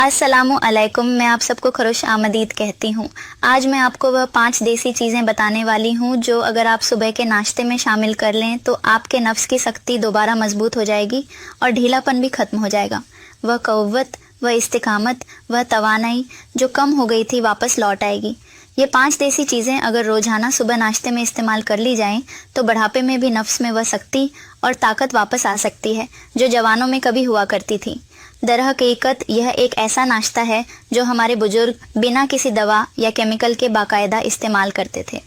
अस्सलामु अलैकुम। मैं आप सबको खुश आमदीद कहती हूँ। आज मैं आपको वह 5 देसी चीज़ें बताने वाली हूँ जो अगर आप सुबह के नाश्ते में शामिल कर लें तो आपके नफ्स की सख्ती दोबारा मजबूत हो जाएगी और ढीलापन भी ख़त्म हो जाएगा। वह क़ुव्वत, वह इस्तिकामत, वह तवानाई जो कम हो गई थी वापस लौट आएगी। ये 5 देसी चीज़ें अगर रोज़ाना सुबह नाश्ते में इस्तेमाल कर ली जाएं तो बुढ़ापे में भी नफ्स में वह सख्ती और ताकत वापस आ सकती है जो जवानों में कभी हुआ करती थी। दरहकीकत यह एक ऐसा नाश्ता है जो हमारे बुजुर्ग बिना किसी दवा या केमिकल के बाकायदा इस्तेमाल करते थे।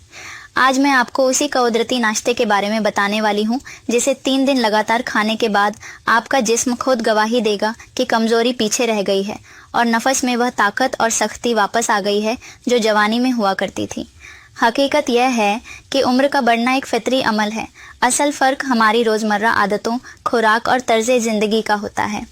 आज मैं आपको उसी कुदरती नाश्ते के बारे में बताने वाली हूँ जिसे 3 दिन लगातार खाने के बाद आपका जिस्म खुद गवाही देगा कि कमज़ोरी पीछे रह गई है और नफस में वह ताकत और सख्ती वापस आ गई है जो जवानी में हुआ करती थी। हकीकत यह है कि उम्र का बढ़ना एक फितरी अमल है। असल फ़र्क हमारी रोज़मर्रा आदतों, खुराक और तर्ज ज़िंदगी का होता है।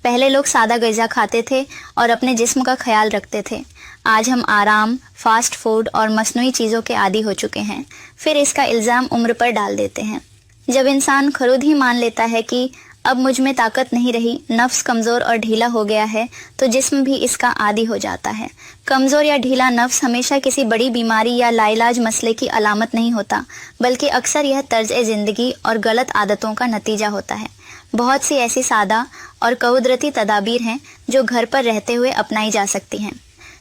पहले लोग सादा ग़िज़ा खाते थे और अपने जिस्म का ख्याल रखते थे। आज हम आराम, फास्ट फूड और मसनूई चीज़ों के आदी हो चुके हैं। फिर इसका इल्ज़ाम उम्र पर डाल देते हैं। जब इंसान खुद ही मान लेता है कि अब मुझ में ताकत नहीं रही, नफ्स कमज़ोर और ढीला हो गया है, तो जिस्म भी इसका आदी हो जाता है। कमज़ोर या ढीला नफ्स हमेशा किसी बड़ी बीमारी या लाइलाज मसले की अलामत नहीं होता, बल्कि अक्सर यह तर्ज ज़िंदगी और गलत आदतों का नतीजा होता है। बहुत सी ऐसी सादा और कुदरती तदाबीर हैं जो घर पर रहते हुए अपनाई जा सकती हैं।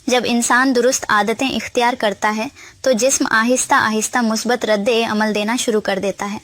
जब इंसान दुरुस्त आदतें इख्तियार करता है तो जिस्म आहिस्ता आहिस्ता मुस्बत रद्द अमल देना शुरू कर देता है।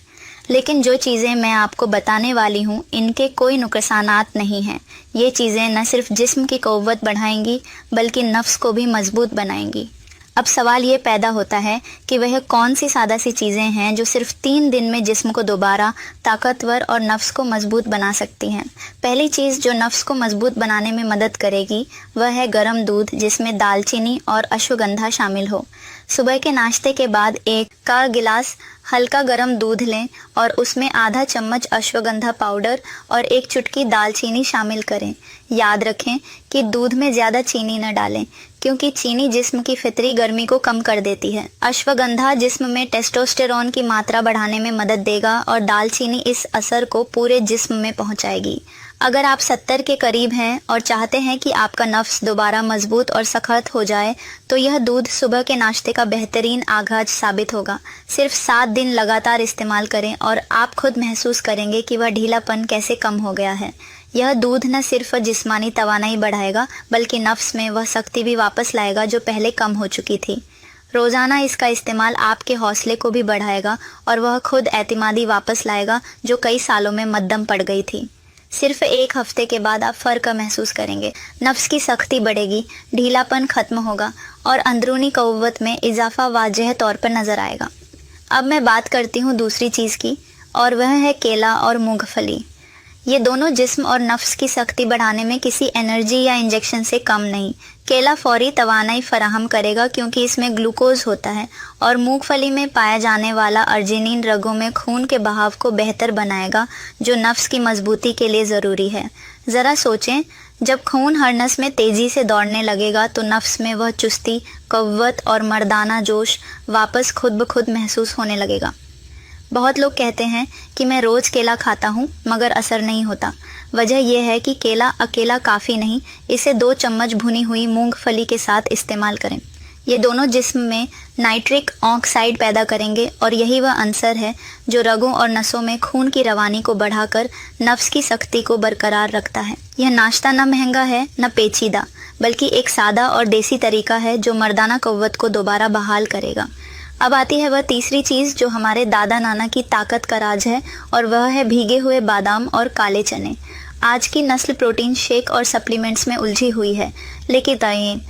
लेकिन जो चीज़ें मैं आपको बताने वाली हूँ इनके कोई नुकसानात नहीं हैं। ये चीज़ें न सिर्फ जिस्म की क़ुव्वत बढ़ाएंगी बल्कि नफ्स को भी मजबूत बनाएंगी। अब सवाल ये पैदा होता है कि वह कौन सी सादा सी चीज़ें हैं जो सिर्फ 3 दिन में जिस्म को दोबारा ताकतवर और नफ्स को मजबूत बना सकती हैं। पहली चीज़ जो नफ्स को मजबूत बनाने में मदद करेगी वह है गर्म दूध जिसमें दालचीनी और अश्वगंधा शामिल हो। सुबह के नाश्ते के बाद 1 गिलास हल्का गर्म दूध लें और उसमें आधा चम्मच अश्वगंधा पाउडर और 1 चुटकी दालचीनी शामिल करें। याद रखें कि दूध में ज़्यादा चीनी न डालें क्योंकि चीनी जिस्म की फितरी गर्मी को कम कर देती है। अश्वगंधा जिस्म में टेस्टोस्टेरोन की मात्रा बढ़ाने में मदद देगा और दालचीनी इस असर को पूरे जिस्म में पहुंचाएगी। अगर आप 70 के करीब हैं और चाहते हैं कि आपका नफ्स दोबारा मजबूत और सख्त हो जाए तो यह दूध सुबह के नाश्ते का बेहतरीन आगाज साबित होगा। सिर्फ 7 दिन लगातार इस्तेमाल करें और आप खुद महसूस करेंगे कि वह ढीलापन कैसे कम हो गया है। यह दूध न सिर्फ जिस्मानी तवानाई बढ़ाएगा बल्कि नफ्स में वह सख्ती भी वापस लाएगा जो पहले कम हो चुकी थी। रोज़ाना इसका इस्तेमाल आपके हौसले को भी बढ़ाएगा और वह खुद एतमादी वापस लाएगा जो कई सालों में मद्दम पड़ गई थी। सिर्फ 1 हफ्ते के बाद आप फ़र्क महसूस करेंगे। नफ्स की सख्ती बढ़ेगी, ढीलापन ख़त्म होगा और अंदरूनी क़ुव्वत में इजाफा वाज़ेह तौर पर नज़र आएगा। अब मैं बात करती हूँ दूसरी चीज़ की और वह है केला और मूंगफली। ये दोनों जिस्म और नफ्स की सख्ती बढ़ाने में किसी एनर्जी या इंजेक्शन से कम नहीं। केला फौरी तवानाई फराहम करेगा क्योंकि इसमें ग्लूकोज होता है और मूंगफली में पाया जाने वाला अर्जिनिन रगों में खून के बहाव को बेहतर बनाएगा जो नफ्स की मजबूती के लिए ज़रूरी है। ज़रा सोचें, जब खून हर नस में तेज़ी से दौड़ने लगेगा तो नफ्स में वह चुस्ती, क़ुव्वत और मर्दाना जोश वापस खुद ब खुद महसूस होने लगेगा। बहुत लोग कहते हैं कि मैं रोज़ केला खाता हूँ मगर असर नहीं होता। वजह यह है कि केला अकेला काफ़ी नहीं, इसे 2 चम्मच भुनी हुई मूंगफली के साथ इस्तेमाल करें। ये दोनों जिस्म में नाइट्रिक ऑक्साइड पैदा करेंगे और यही वह अंसर है जो रगों और नसों में खून की रवानी को बढ़ाकर नफ्स की सख्ती को बरकरार रखता है। यह नाश्ता न महंगा है न पेचीदा, बल्कि एक सादा और देसी तरीका है जो मर्दाना क़ुव्वत को दोबारा बहाल करेगा। अब आती है वह तीसरी चीज़ जो हमारे दादा नाना की ताकत का राज है और वह है भीगे हुए बादाम और काले चने। आज की नस्ल प्रोटीन शेक और सप्लीमेंट्स में उलझी हुई है, लेकिन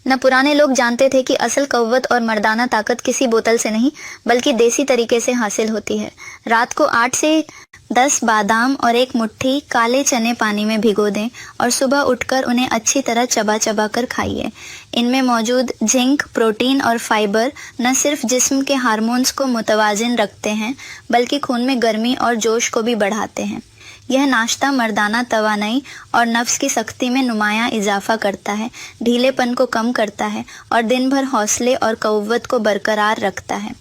न पुराने लोग जानते थे कि असल क़ुव्वत और मर्दाना ताकत किसी बोतल से नहीं बल्कि देसी तरीके से हासिल होती है। रात को 8 से 10 बादाम और 1 मुट्ठी काले चने पानी में भिगो दें और सुबह उठकर उन्हें अच्छी तरह चबा चबा कर खाइए। इनमें मौजूद जिंक, प्रोटीन और फाइबर न सिर्फ जिस्म के हार्मोन्स को मुतवाज़िन रखते हैं बल्कि खून में गर्मी और जोश को भी बढ़ाते हैं। यह नाश्ता मर्दाना तवानाई और नफ्स की सख्ती में नुमायाँ इजाफा करता है, ढीलेपन को कम करता है और दिन भर हौसले और क़ुव्वत को बरकरार रखता है।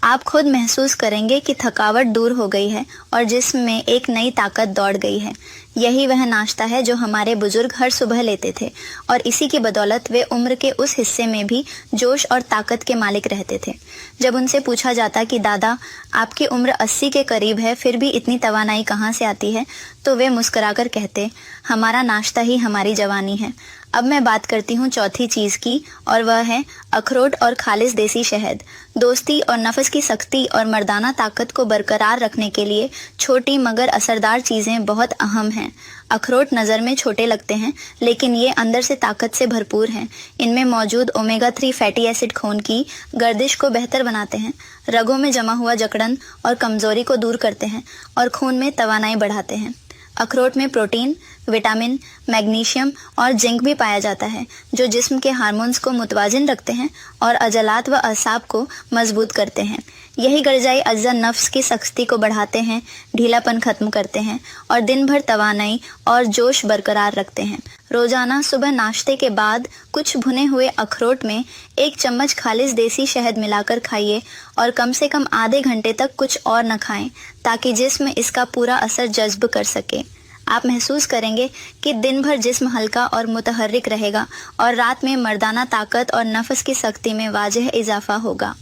आप खुद महसूस करेंगे कि थकावट दूर हो गई है और जिस्म में एक नई ताकत दौड़ गई है। यही वह नाश्ता है जो हमारे बुजुर्ग हर सुबह लेते थे और इसी की बदौलत वे उम्र के उस हिस्से में भी जोश और ताकत के मालिक रहते थे। जब उनसे पूछा जाता कि दादा, आपकी उम्र 80 के करीब है, फिर भी इतनी तवानाई कहाँ से आती है, तो वे मुस्कुराकर कहते, हमारा नाश्ता ही हमारी जवानी है। अब मैं बात करती हूँ चौथी चीज की, और वह है अखरोट और खालिस देसी शहद। दोस्ती और नफ्स की सख्ती और मर्दाना ताकत को बरकरार रखने के लिए छोटी मगर असरदार चीजें बहुत अहम हैं। अखरोट नज़र में छोटे लगते हैं, लेकिन ये अंदर से ताकत से भरपूर हैं। इनमें मौजूद ओमेगा 3 फैटी एसिड खून की गर्दिश को बेहतर बनाते हैं, रगों में जमा हुआ जकड़न और कमजोरी को दूर करते हैं और खून में तवानाई बढ़ाते हैं। अखरोट में प्रोटीन, विटामिन, मैग्नीशियम और जिंक भी पाया जाता है, जो जिस्म के हार्मोन्स को मुतवाजिन रखते हैं और अजलात व असाब को मजबूत करते हैं। यही ग़िज़ाई अज्जा नफ्स की सख्ती को बढ़ाते हैं, ढीलापन खत्म करते हैं और दिन भर तवानाई और जोश बरकरार रखते हैं। रोजाना सुबह नाश्ते के बाद कुछ भुने हुए अखरोट में 1 चम्मच खालिस देसी शहद मिलाकर खाइए और कम से कम आधे घंटे तक कुछ और न खाएं, ताकि जिस्म इसका पूरा असर जज्ब कर सके। आप महसूस करेंगे कि दिन भर जिस्म हल्का और मुतहर्रिक रहेगा और रात में मर्दाना ताकत और नफ्स की सख्ती में वाजह इजाफा होगा।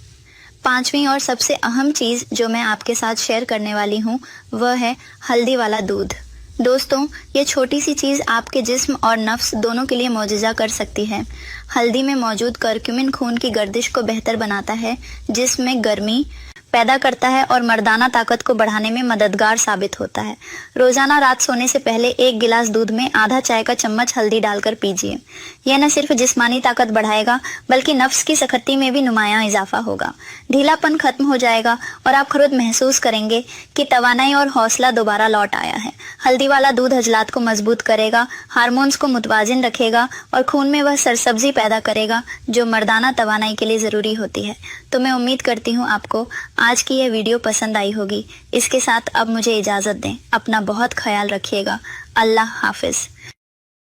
पांचवी और सबसे अहम चीज़ जो मैं आपके साथ शेयर करने वाली हूँ वह है हल्दी वाला दूध। दोस्तों, ये छोटी सी चीज़ आपके जिस्म और नफ्स दोनों के लिए मौजज़ा कर सकती है। हल्दी में मौजूद करक्यूमिन खून की गर्दिश को बेहतर बनाता है, जिस्म में गर्मी पैदा करता है और मर्दाना ताकत को बढ़ाने में मददगार साबित होता है। रोजाना रात सोने से पहले 1 गिलास दूध में आधा चाय का चम्मच हल्दी डालकर पीजिए। यह न सिर्फ जिस्मानी ताकत बढ़ाएगा, बल्कि नफ्स की सख्ती में भी नुमायां इजाफा होगा। ढीलापन खत्म हो जाएगा और आप खुद महसूस करेंगे कि तवानाई और हौसला दोबारा लौट आया है। हल्दी वाला दूध हजलात को मजबूत करेगा, हार्मोन्स को मुतवाजिन रखेगा और खून में वह सरसब्जी पैदा करेगा जो मर्दाना तवानाई के लिए ज़रूरी होती है। तो मैं उम्मीद करती हूँ आपको आज की यह वीडियो पसंद आई होगी। इसके साथ अब मुझे इजाज़त दें। अपना बहुत ख्याल रखिएगा। अल्लाह हाफिज़।